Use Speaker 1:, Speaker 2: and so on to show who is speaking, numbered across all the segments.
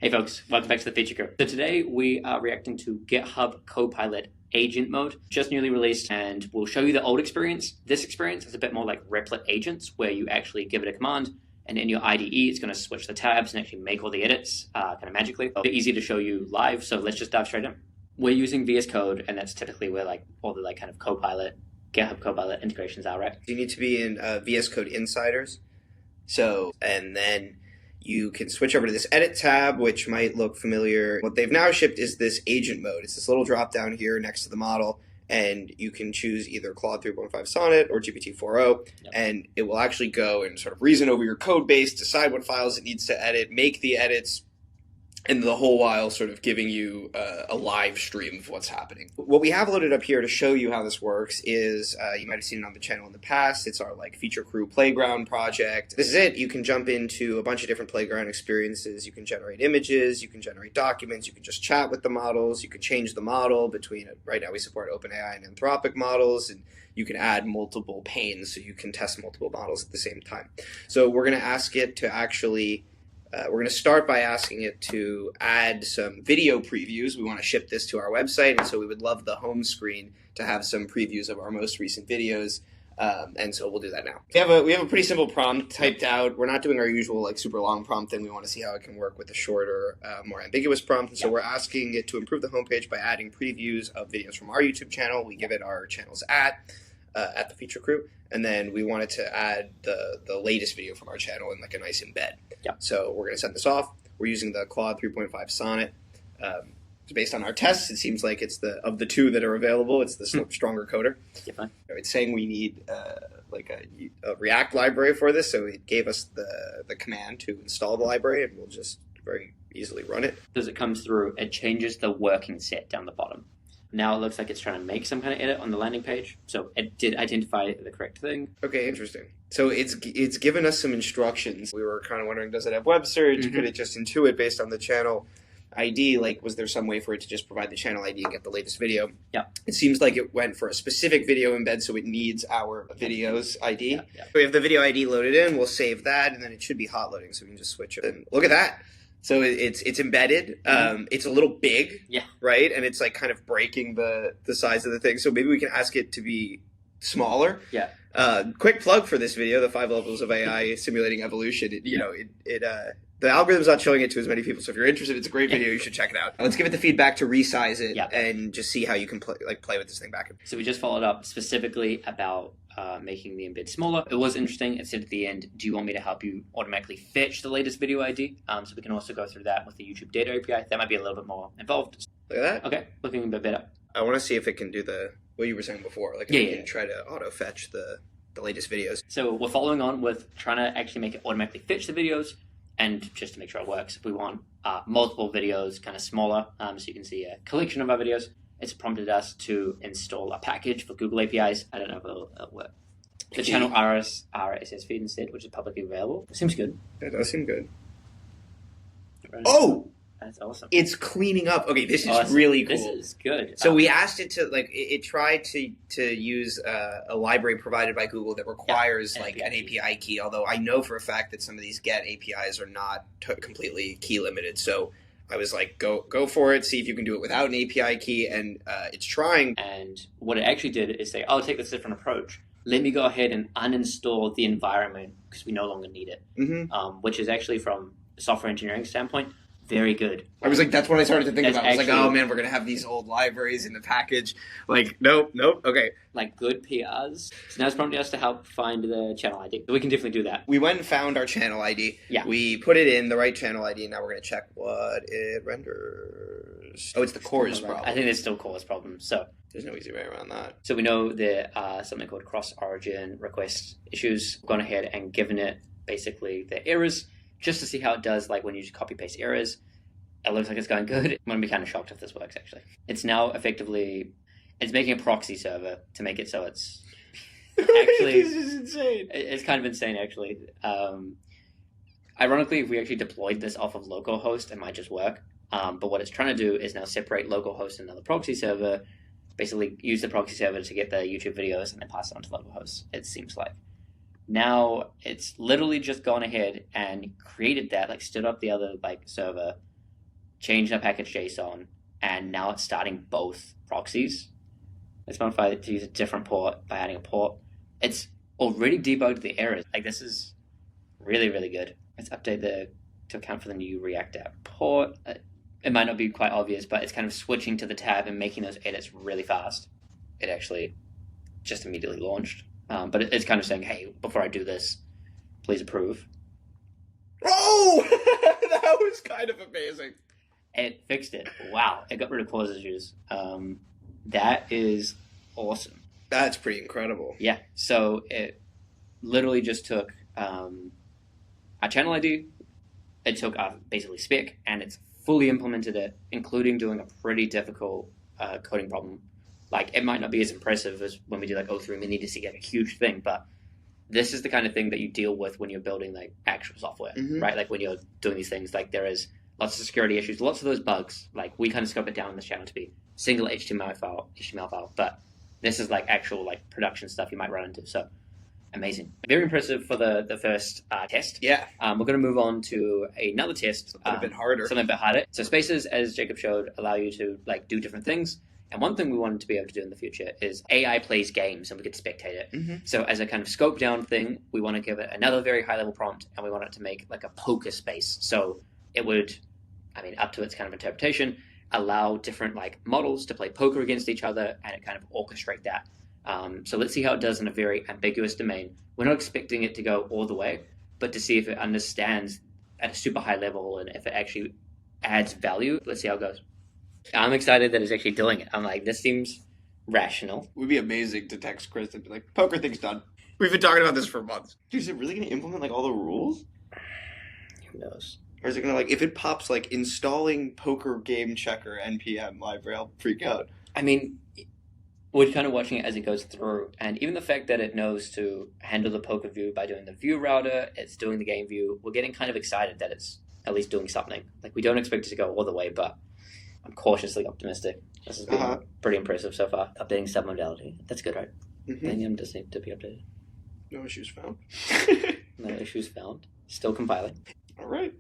Speaker 1: Hey folks, welcome back to the Feature Crew. So today we are reacting to GitHub Copilot Agent Mode, just newly released, and we'll show you the old experience. This experience is a bit more like Replit agents, where you actually give it a command, and in your IDE, it's going to switch the tabs and actually make all the edits kind of magically. A bit easy to show you live, so let's just dive straight in. We're using VS Code, and that's typically where like all the kind of Copilot, GitHub Copilot integrations are, right?
Speaker 2: You need to be in VS Code Insiders. And then you can switch over to this Edit tab, which might look familiar. What they've now shipped is this Agent Mode. It's this little drop down here next to the model, and you can choose either Claude 3.5 Sonnet or GPT 4.0, and it will actually go and sort of reason over your code base, decide what files it needs to edit, make the edits, and the whole while sort of giving you a live stream of what's happening. What we have loaded up here to show you how this works is, you might have seen it on the channel in the past, it's our Feature Crew Playground project. This is it. You can jump into a bunch of different playground experiences. You can generate images, you can generate documents, you can just chat with the models, you can change the model between, right now we support OpenAI and Anthropic models, and you can add multiple panes so you can test multiple models at the same time. So we're going to ask it to actually we're going to start by asking it to add some video previews. We want to ship this to our website, and so we would love the home screen to have some previews of our most recent videos, and so we'll do that now. We have a pretty simple prompt typed out. We're not doing our usual super long prompt thing. We want to see how it can work with a shorter, more ambiguous prompt, and so we're asking it to improve the homepage by adding previews of videos from our YouTube channel. We give it our channel's at the Feature Crew, and then we wanted to add the latest video from our channel in a nice embed. So we're going to send this off. We're using the Claude 3.5 Sonnet. So based on our tests, it seems like it's of the two that are available, it's the stronger coder. It's saying we need a React library for this, so it gave us the command to install the library, and we'll just very easily run it.
Speaker 1: As it comes through, it changes the working set down the bottom. Now it looks like it's trying to make some kind of edit on the landing page, so it did identify the correct thing.
Speaker 2: Okay, interesting. So it's given us some instructions. We were kind of wondering, does it have web search? Could it just intuit based on the channel ID? Was there some way for it to just provide the channel ID and get the latest video? It seems like it went for a specific video embed, so it needs our videos ID. So we have the video ID loaded in. We'll save that, and then it should be hot loading, so we can just switch it. And look at that. So it's embedded. It's a little big, right? And it's kind of breaking the size of the thing. So maybe we can ask it to be smaller. Quick plug for this video: the 5 levels of AI simulating evolution. The algorithm's not showing it to as many people. So if you're interested, it's a great video. You should check it out. Let's give it the feedback to resize it and just see how you can play with this thing back.
Speaker 1: So we just followed up specifically about making the embed smaller. It was interesting. It said at the end, do you want me to help you automatically fetch the latest video ID? So we can also go through that with the YouTube data API. That might be a little bit more involved.
Speaker 2: Look at that.
Speaker 1: Okay, looking a bit better.
Speaker 2: I want to see if it can do what you were saying before. It can try to auto-fetch the latest videos.
Speaker 1: So we're following on with trying to actually make it automatically fetch the videos, and just to make sure it works, if we want multiple videos kind of smaller, so you can see a collection of our videos, it's prompted us to install a package for Google APIs. I don't know if it'll work. The channel RSS feed instead, which is publicly available. It seems good.
Speaker 2: That does seem good. Oh!
Speaker 1: That's awesome.
Speaker 2: It's cleaning up. Okay, this is really cool.
Speaker 1: This is good.
Speaker 2: So we asked it to, it tried to use a library provided by Google that requires, an API key, although I know for a fact that some of these GET APIs are not completely key limited. So I was like, go for it, see if you can do it without an API key, and it's trying.
Speaker 1: And what it actually did is say, I'll take this different approach. Let me go ahead and uninstall the environment because we no longer need it, which is actually, from a software engineering standpoint, very good.
Speaker 2: I was like, that's what I started to think about. I was like, oh man, we're going to have these old libraries in the package. Nope, okay.
Speaker 1: Good PRs. So now it's prompting us to help find the channel ID. So we can definitely do that.
Speaker 2: We went and found our channel ID. We put it in the right channel ID, and now we're going to check what it renders. Oh, it's the cores problem.
Speaker 1: I think there's still cores problem, so
Speaker 2: there's no easy way around that.
Speaker 1: So we know there are something called cross-origin request issues. We've gone ahead and given it basically the errors, just to see how it does, when you just copy-paste errors. It looks like it's going good. I'm going to be kind of shocked if this works, actually. It's now effectively, it's making a proxy server to make it so it's actually...
Speaker 2: This is insane.
Speaker 1: It's kind of insane, actually. Ironically, if we actually deployed this off of localhost, it might just work. But what it's trying to do is now separate localhost and another proxy server, basically use the proxy server to get the YouTube videos and then pass it on to localhost, it seems like. Now it's literally just gone ahead and created that, stood up the other server, changed our package JSON, and now it's starting both proxies. Let's modify it to use a different port by adding a port. It's already debugged the errors. Like, this is really, really good. Let's update to account for the new React app port. It might not be quite obvious, but it's kind of switching to the tab and making those edits really fast. It actually just immediately launched. But it's kind of saying, hey, before I do this, please approve.
Speaker 2: Oh! That was kind of amazing.
Speaker 1: It fixed it. Wow. It got rid of pause issues. That is awesome.
Speaker 2: That's pretty incredible.
Speaker 1: Yeah. So it literally just took our channel ID, it took our basically spec, and it's fully implemented it, including doing a pretty difficult coding problem. Like, it might not be as impressive as when we do like O3 Mini to see like a huge thing, but this is the kind of thing that you deal with when you're building like actual software, right? Like when you're doing these things, like there is lots of security issues, lots of those bugs. Like, we kind of scope it down in this channel to be single HTML file, but this is like actual like production stuff you might run into. So amazing. Very impressive for the first test.
Speaker 2: Yeah.
Speaker 1: We're going to move on to another test.
Speaker 2: Something a bit harder.
Speaker 1: Something a bit harder. So spaces, as Jacob showed, allow you to like do different things. And one thing we wanted to be able to do in the future is AI plays games and we could spectate it. So as a kind of scope down thing, we want to give it another very high level prompt, and we want it to make like a poker space. So it would, I mean, up to its kind of interpretation, allow different like models to play poker against each other, and it kind of orchestrate that. So let's see how it does in a very ambiguous domain. We're not expecting it to go all the way, but to see if it understands at a super high level and if it actually adds value. Let's see how it goes. I'm excited that it's actually doing it. I'm like, this seems rational.
Speaker 2: It would be amazing to text Chris and be like, poker thing's done. We've been talking about this for months. Dude, is it really going to implement like all the rules?
Speaker 1: Who knows?
Speaker 2: Or is it going to like, if it pops like installing poker game checker NPM library, I'll freak out.
Speaker 1: I mean, we're kind of watching it as it goes through, and even the fact that it knows to handle the poker view by doing the view router, it's doing the game view, we're getting kind of excited that it's at least doing something. Like, we don't expect it to go all the way, but I'm cautiously optimistic. This has been pretty impressive so far. Updating submodality. That's good, right? Lithium does need to be updated.
Speaker 2: No issues found.
Speaker 1: No issues found. Still compiling.
Speaker 2: All right.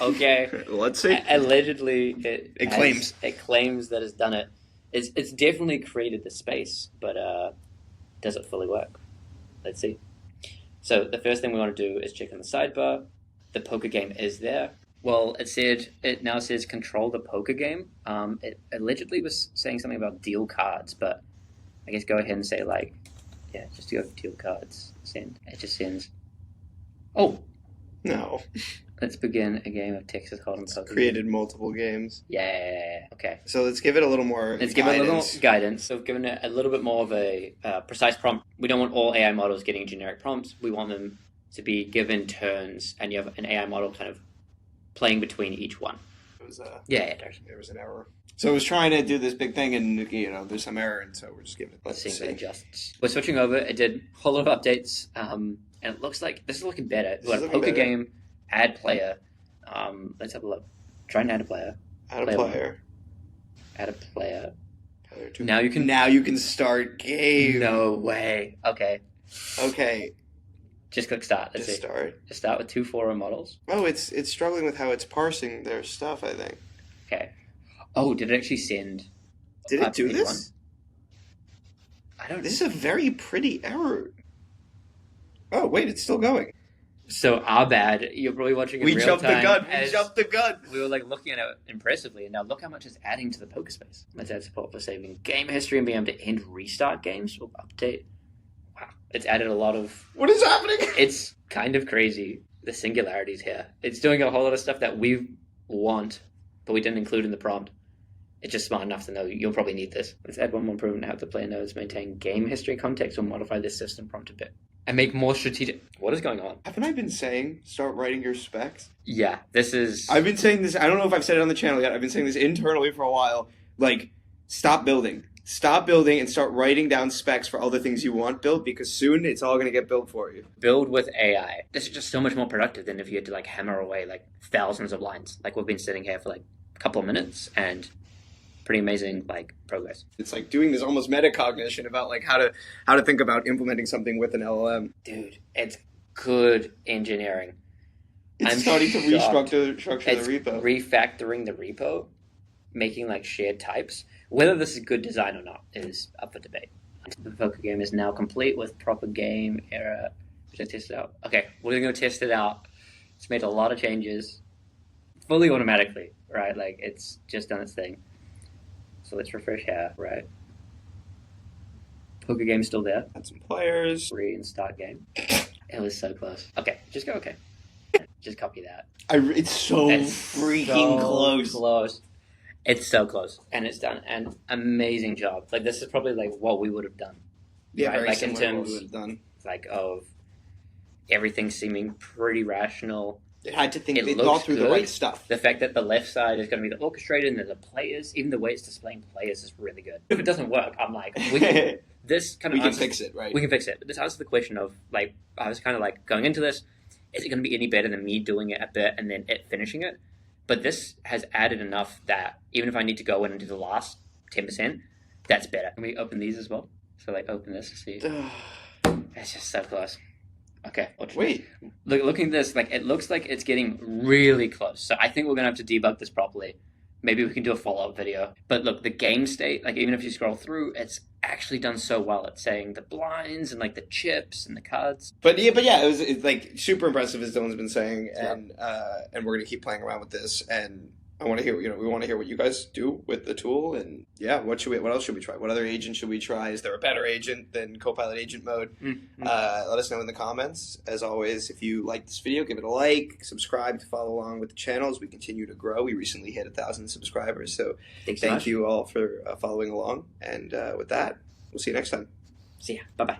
Speaker 1: Okay.
Speaker 2: Let's see.
Speaker 1: Allegedly,
Speaker 2: it claims
Speaker 1: that it's done it. It's definitely created the space, but does it fully work? Let's see. So the first thing we want to do is check in the sidebar. The poker game is there. Well, it now says control the poker game. It allegedly was saying something about deal cards, but I guess go ahead and say like, yeah, just go deal cards. Send. It just sends. Oh.
Speaker 2: No.
Speaker 1: Let's begin a game of Texas Hold'em poker.
Speaker 2: Created multiple games.
Speaker 1: Yeah. Okay.
Speaker 2: So let's give it a little more
Speaker 1: Let's give it a little more guidance. So we've given it a little bit more of a precise prompt. We don't want all AI models getting generic prompts. We want them to be given turns, and you have an AI model kind of playing between each one.
Speaker 2: It was
Speaker 1: there
Speaker 2: was an error. So it was trying to do this big thing, and there's some error, and so we're just giving it.
Speaker 1: Let's see if it adjusts. We're switching over. It did a whole lot of updates, and it looks like this is looking better. We got a poker game, add player. Let's have a look. Try and add a player.
Speaker 2: Add a player.
Speaker 1: Add a player.
Speaker 2: Player
Speaker 1: Now you can
Speaker 2: start game.
Speaker 1: No way. Okay. Just click start. Let's see.
Speaker 2: Start.
Speaker 1: Just start with 2 forum models.
Speaker 2: Oh, it's struggling with how it's parsing their stuff, I think.
Speaker 1: Okay. Oh, did it actually send?
Speaker 2: Did it do this?
Speaker 1: I don't.
Speaker 2: This is a very pretty error. Oh wait, it's still going.
Speaker 1: So our bad. You're probably watching in real time.
Speaker 2: We jumped the gun.
Speaker 1: We were like looking at it impressively, and now look how much it's adding to the poker space. Let's add support for saving game history and being able to end restart games. We'll update. Wow, it's added a lot of.
Speaker 2: What is happening?
Speaker 1: It's kind of crazy. The singularities here. It's doing a whole lot of stuff that we want, but we didn't include in the prompt. It's just smart enough to know you'll probably need this. Let's add one more improvement to how the player knows maintain game history context or modify this system prompt a bit. And make more strategic... What is going on?
Speaker 2: Haven't I been saying start writing your specs?
Speaker 1: Yeah, this is...
Speaker 2: I've been saying this, I don't know if I've said it on the channel yet, I've been saying this internally for a while. Like, stop building. Stop building and start writing down specs for all the things you want built, because soon it's all going to get built for you.
Speaker 1: Build with AI. This is just so much more productive than if you had to like hammer away like thousands of lines. Like we've been sitting here for like a couple of minutes and... pretty amazing like progress.
Speaker 2: It's like doing this almost metacognition about like how to think about implementing something with an LLM.
Speaker 1: Dude, it's good engineering.
Speaker 2: It's
Speaker 1: I'm
Speaker 2: starting to
Speaker 1: shocked.
Speaker 2: structure
Speaker 1: It's
Speaker 2: the repo.
Speaker 1: refactoring the repo, making like shared types. Whether this is good design or not is up for debate. The poker game is now complete with proper game error. Should I test it out? Okay, we're gonna go test it out. It's made a lot of changes, fully automatically, right? Like it's just done its thing. So let's refresh here, right? Poker game's still there.
Speaker 2: Add some players.
Speaker 1: Free and start game. It was so close. Okay, just go okay. Just copy that.
Speaker 2: It's so
Speaker 1: It's
Speaker 2: freaking
Speaker 1: so close. It's so close, and it's done an amazing job. Like this is probably like what we would have done.
Speaker 2: Yeah,
Speaker 1: right?
Speaker 2: very
Speaker 1: Like in
Speaker 2: similar to what
Speaker 1: terms
Speaker 2: we would have done.
Speaker 1: like of everything seeming pretty rational.
Speaker 2: It had to think.
Speaker 1: It
Speaker 2: It
Speaker 1: looks
Speaker 2: thought through the
Speaker 1: good.
Speaker 2: right stuff.
Speaker 1: The fact that the left side is going to be the orchestrator and then the players, even the way it's displaying players is really good. If it doesn't work, I'm like, this kind of
Speaker 2: We can
Speaker 1: answers-
Speaker 2: fix it, right?
Speaker 1: We can fix it. But this answers the question of like, I was kind of like going into this, is it going to be any better than me doing it a bit and then it finishing it? But this has added enough that even if I need to go in and do the last 10%, that's better. Can we open these as well? So like open this to see. It's just so close. Okay.
Speaker 2: Wait.
Speaker 1: Looking at this, like it looks like it's getting really close. So I think we're gonna have to debug this properly. Maybe we can do a follow-up video. But look, the game state, like even if you scroll through, it's actually done so well. It's saying the blinds and like the chips and the cards.
Speaker 2: But yeah, it's like super impressive, as Dylan's been saying, and we're gonna keep playing around with this. And I want to hear, we want to hear what you guys do with the tool. And yeah, what else should we try? What other agent should we try? Is there a better agent than Copilot Agent Mode? Let us know in the comments. As always, if you like this video, give it a like, subscribe to follow along with the channel as we continue to grow. We recently hit 1,000 subscribers, so thank you all for following along. And with that, we'll see you next time.
Speaker 1: See ya. Bye bye.